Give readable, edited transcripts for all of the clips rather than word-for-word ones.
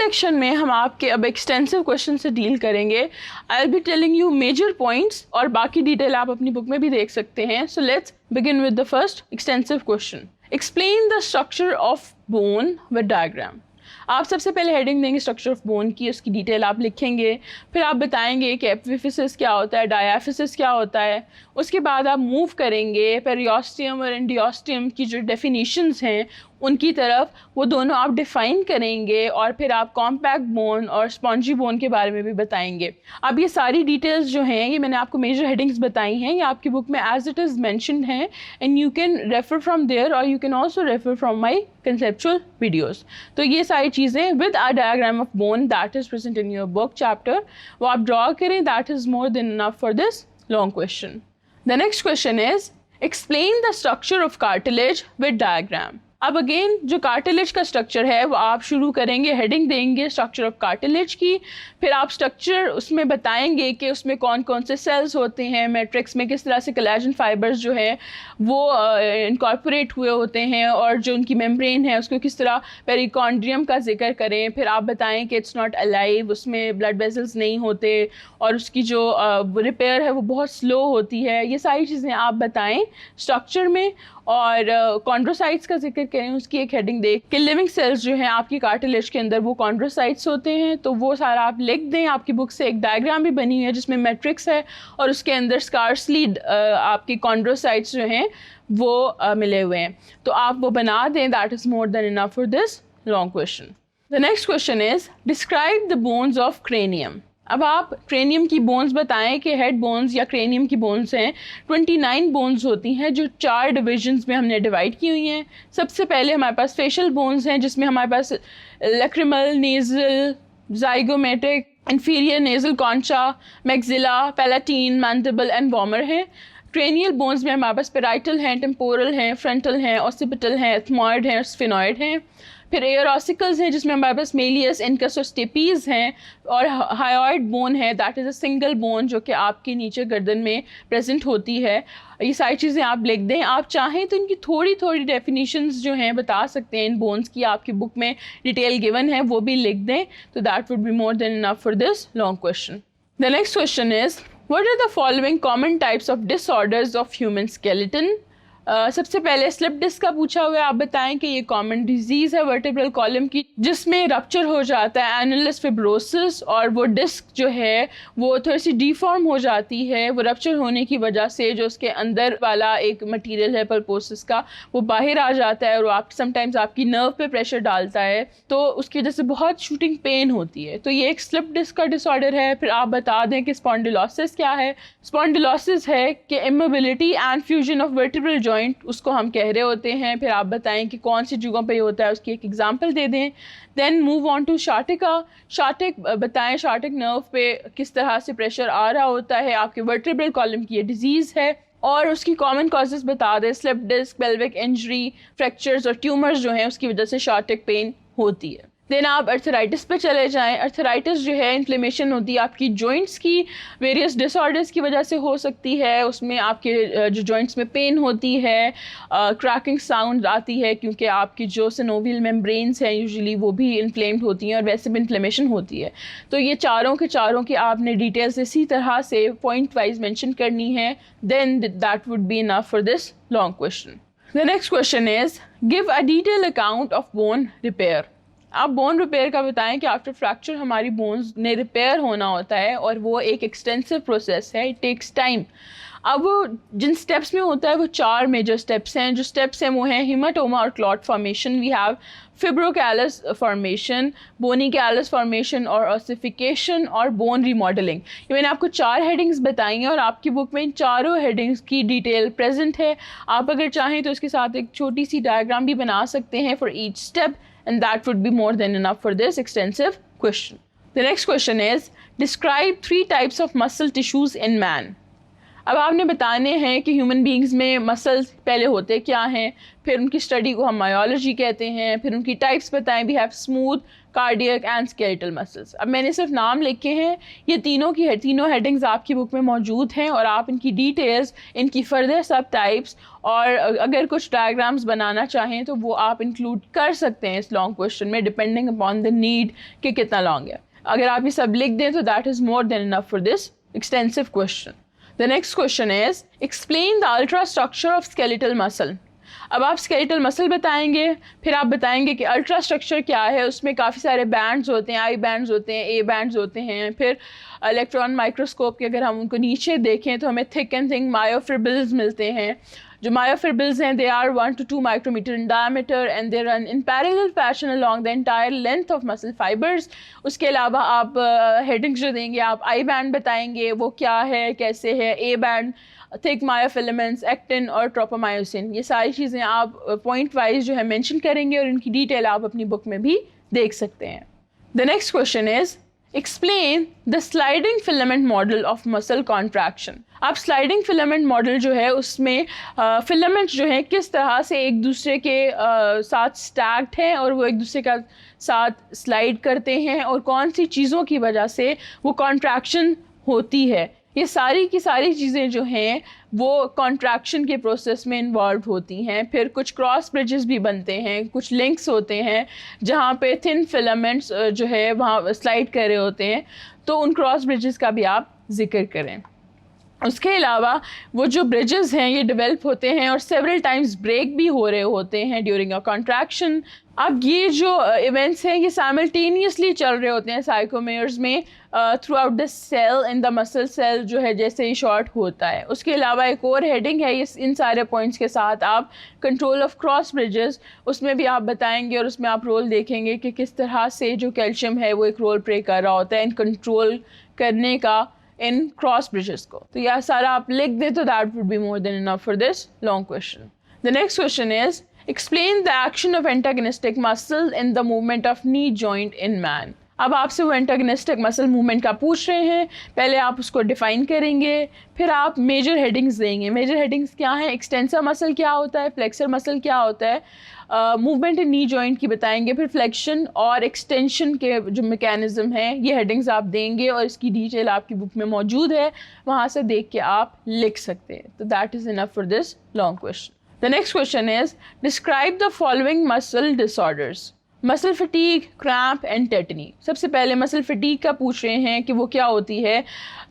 Section میں ہم آپ کے اب ایکسٹینسو کوشچن سے ڈیل کریں گے. I will be telling you major points اور باقی ڈیٹیل آپ اپنی بک میں بھی دیکھ سکتے ہیں. So let's begin with the first extensive question. Explain the structure of bone with diagram. آپ سب سے پہلے ہیڈنگ دیں گے اسٹرکچر آف بون کی, اس کی ڈیٹیل آپ لکھیں گے. پھر آپ بتائیں گے کہ ایپیفیسس کیا ہوتا ہے, ڈایافیسس کیا ہوتا ہے. اس کے بعد آپ موو کریں گے پیریوسٹیم اور انڈیوسٹیم کی جو ڈیفینیشنز ہیں ان کی طرف, وہ دونوں آپ ڈیفائن کریں گے. اور پھر آپ کمپیکٹ بون اور اسپونجی بون کے بارے میں بھی بتائیں گے. اب یہ ساری ڈیٹیلز جو ہیں یہ میں نے آپ کو میجر ہیڈنگز بتائی ہیں, یہ آپ کی بک میں ایز اٹ از مینشنڈ ہیں and you can refer from there اور you can also refer from my conceptual videos. تو یہ ساری چیزیں with a diagram of bone that is present in your book chapter وہ آپ draw کریں. That is more than enough for this long question. The next question is explain the structure of cartilage with diagram. اب again جو cartilage کا structure ہے وہ آپ شروع کریں گے, ہیڈنگ دیں گے اسٹرکچر آف کارٹلیج کی. پھر آپ اسٹرکچر اس میں بتائیں گے کہ اس میں کون کون سے سیلز ہوتے ہیں, میٹرکس میں کس طرح سے کولیجن فائبرز جو ہے وہ انکارپوریٹ ہوئے ہوتے ہیں, اور جو ان کی ممبرین ہے اس کو کس طرح پیریکانڈریم کا ذکر کریں. پھر آپ بتائیں کہ اٹس ناٹ الائیو, اس میں بلڈ ویزلز نہیں ہوتے اور اس کی جو ریپیئر ہے وہ بہت سلو ہوتی ہے. یہ ساری چیزیں آپ بتائیں اسٹرکچر میں. اور کانڈروسائٹس کا ذکر کریں, اس کی ایک ہیڈنگ دے کہ لیونگ سیلز جو ہیں آپ کی کارٹلیج کے اندر وہ کانڈروسائٹس ہوتے ہیں. تو وہ سارا آپ لکھ دیں. آپ کی بک سے ایک ڈائیگرام بھی بنی ہوئی ہے جس میں میٹرکس ہے اور اس کے اندر اسکارسلی آپ کی کانڈروسائٹس جو ہیں وہ ملے ہوئے ہیں, تو آپ وہ بنا دیں. That is more than enough for this long question. The next question is describe the bones of cranium. اب آپ کرینیم کی بونز بتائیں کہ ہیڈ بونز یا کرینیم کی بونز ہیں 29 بونز ہوتی ہیں جو 4 ڈویژنز میں ہم نے ڈیوائڈ کی ہوئی ہیں. سب سے پہلے ہمارے پاس فیشل بونز ہیں جس میں ہمارے پاس لیکریمل, nasal, زائگومیٹک, inferior nasal Kancha, میگزیلا, پیلاٹین, مینڈیبل and وامر ہیں. کرینیل بونز میں ہمارے پاس پیرائٹل ہیں, ٹیمپورل ہیں, فرنٹل ہیں, اوسیپیٹل ہیں, ایتھموئڈ ہیں اور سفینوئڈ ہیں. پھر ایئر آسیکلز ہیں جس میں ہمارے پاس میلیس, انکس اور اسٹیپیز ہیں. اور ہائیوئڈ بون ہے that is a single bone جو کہ آپ کے نیچے گردن میں پریزنٹ ہوتی ہے. یہ ساری چیزیں آپ لکھ دیں. آپ چاہیں تو ان کی تھوڑی تھوڑی ڈیفینیشنز جو ہیں بتا سکتے ہیں, ان بونز کی آپ کی بک میں ڈیٹیل گیون ہے وہ بھی لکھ دیں. تو that would be more than enough for this long question. The next question is what are the following common types of disorders of human skeleton. سب سے پہلے سلپ ڈسک کا پوچھا ہوا ہے. آپ بتائیں کہ یہ کامن ڈیزیز ہے ورٹیبرل کالم کی جس میں رپچر ہو جاتا ہے اینولس فیبروسس, اور وہ ڈسک جو ہے وہ تھوڑی سی ڈیفارم ہو جاتی ہے. وہ رپچر ہونے کی وجہ سے جو اس کے اندر والا ایک مٹیریل ہے پلپوسس کا وہ باہر آ جاتا ہے, اور آپ سم ٹائمز آپ کی نرو پہ پریشر ڈالتا ہے, تو اس کی وجہ سے بہت شوٹنگ پین ہوتی ہے. تو یہ ایک سلپ ڈسک کا ڈس آرڈر ہے. پھر آپ بتا دیں کہ اسپونڈیلوسس کیا ہے. اسپونڈیلوسس ہے کہ immobility and fusion of vertebral joint, اس کو ہم کہہ رہے ہوتے ہیں. پھر آپ بتائیں کہ کون سی جگہوں پہ یہ ہوتا ہے, اس کی ایک ایگزامپل دے دیں. Then move on to شارٹیکا. شارٹک بتائیں شارٹک نرو پہ کس طرح سے پریشر آ رہا ہوتا ہے. آپ کے ورٹیبرل کالم کی یہ ڈیزیز ہے اور اس کی کامن کازز بتا دیں. Slip disk, pelvic injury, fractures اور ٹیومرز جو ہیں اس کی وجہ سے شارٹک پین ہوتی ہے. دین آپ ارتھرائٹس پہ چلے جائیں. ارتھرائٹس جو ہے انفلیمیشن ہوتی ہے آپ کی جوائنٹس کی, ویریس ڈس آرڈرس کی وجہ سے ہو سکتی ہے. اس میں آپ کے جو جوائنٹس میں پین ہوتی ہے, کریکنگ ساؤنڈ آتی ہے کیونکہ آپ کی جو سینوویل ممبرینس ہیں یوزلی وہ بھی انفلیمڈ ہوتی ہیں اور ویسے بھی انفلیمیشن ہوتی ہے. تو یہ چاروں کے چاروں کی آپ نے ڈیٹیلس اسی طرح سے پوائنٹ وائز مینشن کرنی ہے. Then that would be enough for this long question. The next question is give a detailed account of bone repair. آپ بون ریپیئر کا بتائیں کہ آفٹر فریکچر ہماری بونز نے ریپیئر ہونا ہوتا ہے اور وہ ایک ایکسٹینسو پروسیس ہے. It takes time. اب وہ جن اسٹیپس میں ہوتا ہے وہ 4 میجر اسٹیپس ہیں. جو اسٹیپس ہیں وہ ہیں ہیماٹوما اور clot formation, we have fibrocallus formation, bony callus formation اور اوسیفیکیشن اور بون ریماڈلنگ. یہ میں نے آپ کو 4 ہیڈنگس بتائی ہیں اور آپ کی بک میں ان چاروں ہیڈنگس کی ڈیٹیل پریزنٹ ہے. آپ اگر چاہیں تو اس کے ساتھ ایک چھوٹی سی ڈائیگرام بھی بنا سکتے ہیں for each step, and that would be more than enough for this extensive question. The next question is describe 3 types of muscle tissues in man. اب آپ نے بتانے ہیں کہ ہیومن بینگز میں مسلس پہلے ہوتے کیا ہیں, پھر ان کی اسٹڈی کو ہم مایولوجی کہتے ہیں, پھر ان کی ٹائپس بتائیں. We have smooth, cardiac and skeletal muscles. اب میں نے صرف نام لکھے ہیں, یہ تینوں ہیڈنگز آپ کی بک میں موجود ہیں, اور آپ ان کی ڈیٹیلز, ان کی فردر سب ٹائپس, اور اگر کچھ ڈائیگرامس بنانا چاہیں تو وہ آپ انکلوڈ کر سکتے ہیں اس لانگ کوشچن میں, ڈپینڈنگ اپان دا نیڈ کہ کتنا لانگ ہے. اگر آپ یہ سب لکھ دیں تو that is more than enough for this extensive question. The next question is, explain the ultra structure of skeletal muscle. اب آپ skeletal muscle بتائیں گے, پھر آپ بتائیں گے کہ ultra structure کیا ہے. اس میں کافی سارے بینڈز ہوتے ہیں, آئی بینڈز ہوتے ہیں, اے بینڈز ہوتے ہیں. پھر الیکٹران مائکروسکوپ کے اگر ہم ان کو نیچے دیکھیں تو ہمیں thick and thin myofibrils ملتے ہیں. جو myofibrils ہیں, they are 1 to 2 micrometer in diameter and they run in parallel fashion along the entire length of muscle fibers. اس کے علاوہ آپ ہیڈنگس جو دیں گے, آپ آئی بینڈ بتائیں گے وہ کیا ہے, کیسے ہے, اے بینڈ, تھک مایوفیلمنٹس, ایکٹن اور ٹروپومایوسن. یہ ساری چیزیں آپ پوائنٹ وائز جو ہے مینشن کریں گے, اور ان کی ڈیٹیل آپ اپنی بک میں بھی دیکھ سکتے ہیں. The next question is, explain the sliding filament model of muscle contraction. اب سلائڈنگ فلامنٹ ماڈل جو ہے اس میں فلامنٹ جو ہیں کس طرح سے ایک دوسرے کے ساتھ اسٹیکڈ ہیں اور وہ ایک دوسرے کا ساتھ سلائڈ کرتے ہیں, اور کون سی چیزوں کی وجہ سے وہ کانٹریکشن ہوتی ہے. یہ ساری کی ساری چیزیں جو ہیں وہ کانٹریکشن کے پروسیس میں انوالوڈ ہوتی ہیں. پھر کچھ کراس برجز بھی بنتے ہیں, کچھ لنکس ہوتے ہیں جہاں پہ تھن فلامنٹس جو ہے وہاں سلائڈ کر رہے ہوتے ہیں, تو ان کراس برجز کا بھی آپ ذکر کریں. اس کے علاوہ وہ جو برجز ہیں یہ ڈیولپ ہوتے ہیں اور سیورل ٹائمز بریک بھی ہو رہے ہوتے ہیں ڈیورنگ اے کانٹریکشن. اب یہ جو ایونٹس ہیں یہ سائملٹینیسلی چل رہے ہوتے ہیں سائیکومیئرز میں تھرو آؤٹ دا سیل ان دا مسل سیل جو ہے جیسے ہی شارٹ ہوتا ہے. اس کے علاوہ ایک اور ہیڈنگ ہے ان سارے پوائنٹس کے ساتھ آپ کنٹرول آف کراس برجز, اس میں بھی آپ بتائیں گے, اور اس میں آپ رول دیکھیں گے کہ کس طرح سے جو کیلشیم ہے وہ ایک رول پلے کر رہا ہوتا ہے ان کنٹرول کرنے کا ان کراس برجز کو. تو یہ سارا آپ لکھ دیں تو that would be more than enough for this long question. The next question is, explain the action of antagonistic muscle in the movement of knee joint in man. اب آپ سے وہ انٹاگنسٹک مسل موومنٹ کا پوچھ رہے ہیں, پہلے آپ اس کو ڈیفائن کریں گے, پھر آپ میجر ہیڈنگز دیں گے. میجر ہیڈنگز کیا ہیں, ایکسٹینسر مسل کیا ہوتا ہے, فلیکسر مسل کیا ہوتا ہے, موومنٹ ان نی جوائنٹ کی بتائیں گے, پھر فلیکشن اور ایکسٹینشن کے جو میکینزم ہیں یہ ہیڈنگز آپ دیں گے, اور اس کی ڈیٹیل آپ کی بک میں موجود ہے, وہاں سے دیکھ کے آپ لکھ سکتے ہیں. تو that is enough for this long question. The next question is, describe the following muscle disorders. مسل فٹیگ, کریمپ اینڈ ٹیٹنی. سب سے پہلے مسل فٹیگ کا پوچھ رہے ہیں کہ وہ کیا ہوتی ہے.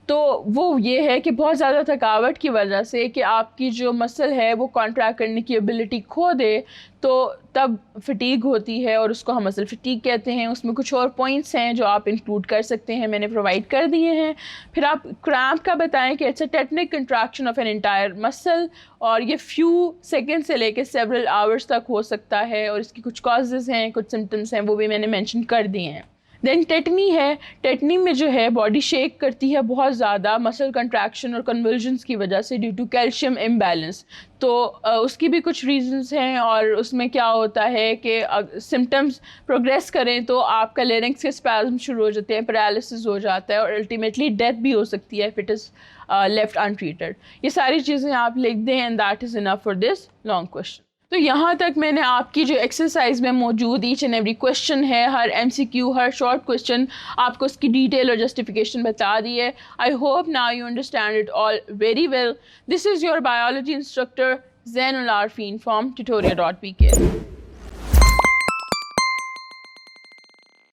تو وہ یہ ہے کہ بہت زیادہ تھکاوٹ کی وجہ سے کہ آپ کی جو مسل ہے وہ کانٹریکٹ کرنے کی ایبلٹی کھو دے, تو تب فٹیگ ہوتی ہے, اور اس کو ہم مسل فٹیگ کہتے ہیں. اس میں کچھ اور پوائنٹس ہیں جو آپ انکلوڈ کر سکتے ہیں, میں نے پرووائڈ کر دیے ہیں. پھر آپ کریمپ کا بتائیں کہ it's a tetanic contraction of an entire muscle, اور یہ فیو سیکنڈ سے لے کے سیورل آورس تک ہو سکتا ہے, اور اس کی کچھ کازز ہیں, کچھ سمٹمس ہیں, وہ بھی میں نے مینشن کر دیے ہیں. دین ٹیٹنی ہے. ٹیٹنی میں جو ہے باڈی شیک کرتی ہے بہت زیادہ مسل کنٹریکشن اور کنولژنس کی وجہ سے ڈیو ٹو کیلشیم امبیلنس. تو اس کی بھی کچھ ریزنس ہیں, اور اس میں کیا ہوتا ہے کہ سمٹمس پروگریس کریں تو آپ کا لیرنکس کے اسپازم شروع ہو جاتے ہیں, پیرالسس ہو جاتا ہے, اور الٹیمیٹلی ڈیتھ بھی ہو سکتی ہے if it is left untreated. یہ ساری چیزیں آپ لکھ دیں and that is enough for this long question. تو یہاں تک میں نے آپ کی جو ایکسرسائز میں موجود ایچ اینڈ ایوری کوشچن ہے, ہر ایم سی کیو, ہر شارٹ کوشچن, آپ کو اس کی ڈیٹیل اور جسٹیفیکیشن بتا دی ہے. I hope now you understand it all very well. This is your biology instructor Zain ul-Arifeen from tutoria.pk.